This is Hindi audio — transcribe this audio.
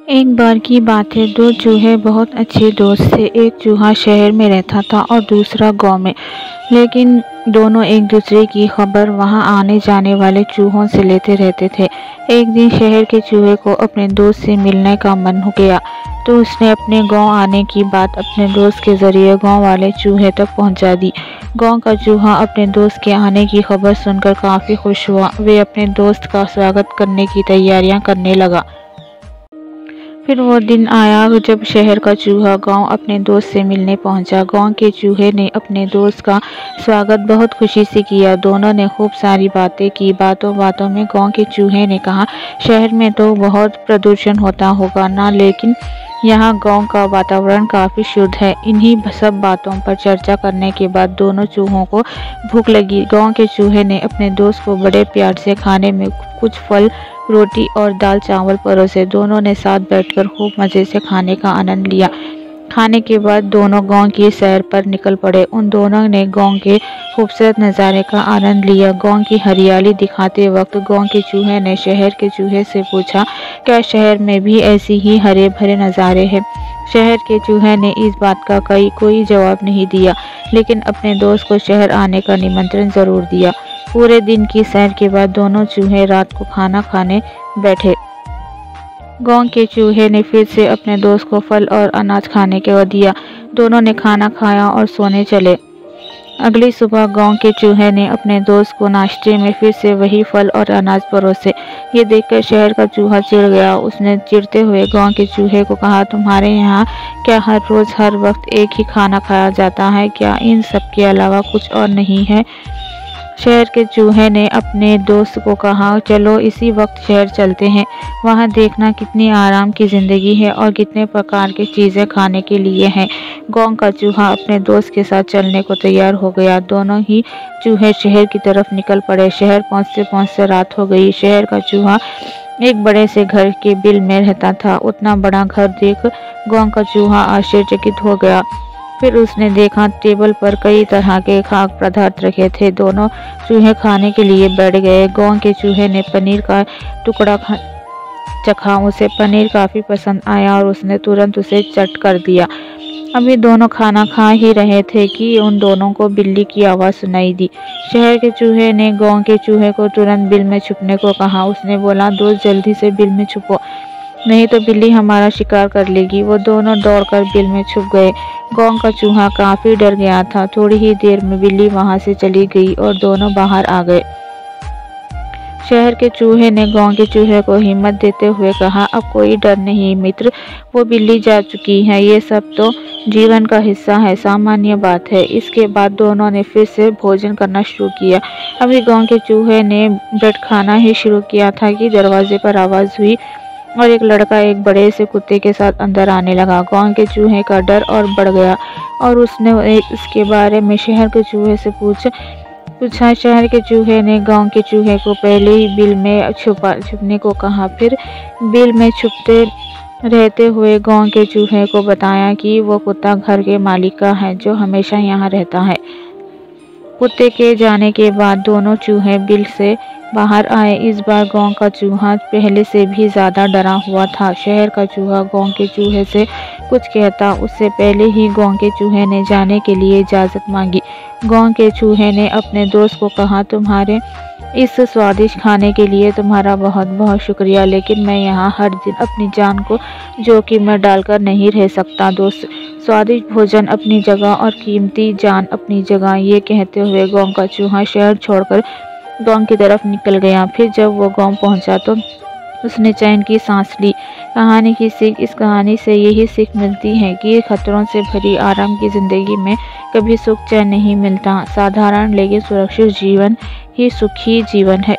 एक बार की बात है, दो चूहे बहुत अच्छे दोस्त थे। एक चूहा शहर में रहता था और दूसरा गांव में। लेकिन दोनों एक दूसरे की खबर वहां आने जाने वाले चूहों से लेते रहते थे। एक दिन शहर के चूहे को अपने दोस्त से मिलने का मन हो गया, तो उसने अपने गांव आने की बात अपने दोस्त के जरिए गांव वाले चूहे तक पहुंचा दी। गांव का चूहा अपने दोस्त के आने की खबर सुनकर काफी खुश हुआ। वे अपने दोस्त का स्वागत करने की तैयारियां करने लगा। फिर वो दिन आया जब शहर का चूहा गांव अपने दोस्त से मिलने पहुंचा। गांव के चूहे ने अपने दोस्त का स्वागत बहुत खुशी से किया। दोनों ने खूब सारी बातें की। बातों बातों में गांव के चूहे ने कहा, शहर में तो बहुत प्रदूषण होता होगा ना, लेकिन यहाँ गांव का वातावरण काफ़ी शुद्ध है। इन्हीं सब बातों पर चर्चा करने के बाद दोनों चूहों को भूख लगी। गांव के चूहे ने अपने दोस्त को बड़े प्यार से खाने में कुछ फल, रोटी और दाल चावल परोसे। दोनों ने साथ बैठकर खूब मज़े से खाने का आनंद लिया। खाने के बाद दोनों गांव की सैर पर निकल पड़े। उन दोनों ने गांव के खूबसूरत नज़ारे का आनंद लिया। गांव की हरियाली दिखाते वक्त गांव के चूहे ने शहर के चूहे से पूछा, क्या शहर में भी ऐसी ही हरे भरे नज़ारे हैं? शहर के चूहे ने इस बात का कोई जवाब नहीं दिया, लेकिन अपने दोस्त को शहर आने का निमंत्रण ज़रूर दिया। पूरे दिन की सैर के बाद दोनों चूहे रात को खाना खाने बैठे। गांव के चूहे ने फिर से अपने दोस्त को फल और अनाज खाने को दिया। दोनों ने खाना खाया और सोने चले। अगली सुबह गांव के चूहे ने अपने दोस्त को नाश्ते में फिर से वही फल और अनाज परोसे। ये देखकर शहर का चूहा चिढ़ गया। उसने चिढ़ते हुए गांव के चूहे को कहा, तुम्हारे यहाँ क्या हर रोज़ हर वक्त एक ही खाना खाया जाता है? क्या इन सब के अलावा कुछ और नहीं है? शहर के चूहे ने अपने दोस्त को कहा, चलो इसी वक्त शहर चलते हैं। वहाँ देखना कितनी आराम की ज़िंदगी है और कितने प्रकार की चीज़ें खाने के लिए हैं। गांव का चूहा अपने दोस्त के साथ चलने को तैयार हो गया। दोनों ही चूहे शहर की तरफ निकल पड़े। शहर पहुँचते पहुँचते रात हो गई। शहर का चूहा एक बड़े से घर के बिल में रहता था। उतना बड़ा घर देख गांव का चूहा आश्चर्यचकित हो गया। फिर उसने देखा टेबल पर कई तरह के खाद्य पदार्थ रखे थे। दोनों चूहे खाने के लिए बैठ गए। गांव के चूहे ने पनीर का टुकड़ा चखा। उसे पनीर काफ़ी पसंद आया और उसने तुरंत उसे चट कर दिया। अभी दोनों खाना खा ही रहे थे कि उन दोनों को बिल्ली की आवाज़ सुनाई दी। शहर के चूहे ने गांव के चूहे को तुरंत बिल में छुपने को कहा। उसने बोला, दोस्त जल्दी से बिल में छुपो, नहीं तो बिल्ली हमारा शिकार कर लेगी। वो दोनों दौड़कर बिल में छुप गए। गांव का चूहा काफ़ी डर गया था। थोड़ी ही देर में बिल्ली वहां से चली गई और दोनों बाहर आ गए। शहर के चूहे ने गांव के चूहे को हिम्मत देते हुए कहा, अब कोई डर नहीं मित्र, वो बिल्ली जा चुकी है। ये सब तो जीवन का हिस्सा है, सामान्य बात है। इसके बाद दोनों ने फिर से भोजन करना शुरू किया। अभी गांव के चूहे ने ब्रेड खाना ही शुरू किया था कि दरवाजे पर आवाज़ हुई और एक लड़का एक बड़े से कुत्ते के साथ अंदर आने लगा। गांव के चूहे का डर और बढ़ गया और उसने इसके बारे में शहर के चूहे से पूछा। शहर के चूहे ने गांव के चूहे को पहले ही बिल में छुपने को कहा। फिर बिल में छुपते रहते हुए गांव के चूहे को बताया कि वो कुत्ता घर के मालिक का है, जो हमेशा यहाँ रहता है। कुत्ते के जाने के बाद दोनों चूहे बिल से बाहर आए। इस बार गांव का चूहा पहले से भी ज़्यादा डरा हुआ था। शहर का चूहा गांव के चूहे से कुछ कहता उससे पहले ही गांव के चूहे ने जाने के लिए इजाज़त मांगी। गांव के चूहे ने अपने दोस्त को कहा, तुम्हारे इस स्वादिष्ट खाने के लिए तुम्हारा बहुत बहुत शुक्रिया, लेकिन मैं यहाँ हर दिन अपनी जान को जोखिम में डालकर नहीं रह सकता। दोस्त, स्वादिष्ट भोजन अपनी जगह और कीमती जान अपनी जगह। ये कहते हुए गांव का चूहा शहर छोड़कर गांव की तरफ निकल गया। फिर जब वो गांव पहुंचा तो उसने चैन की सांस ली। कहानी की सीख, इस कहानी से यही सीख मिलती है कि खतरों से भरी आराम की ज़िंदगी में कभी सुख चैन नहीं मिलता। साधारण लेकिन सुरक्षित जीवन ही सुखी जीवन है।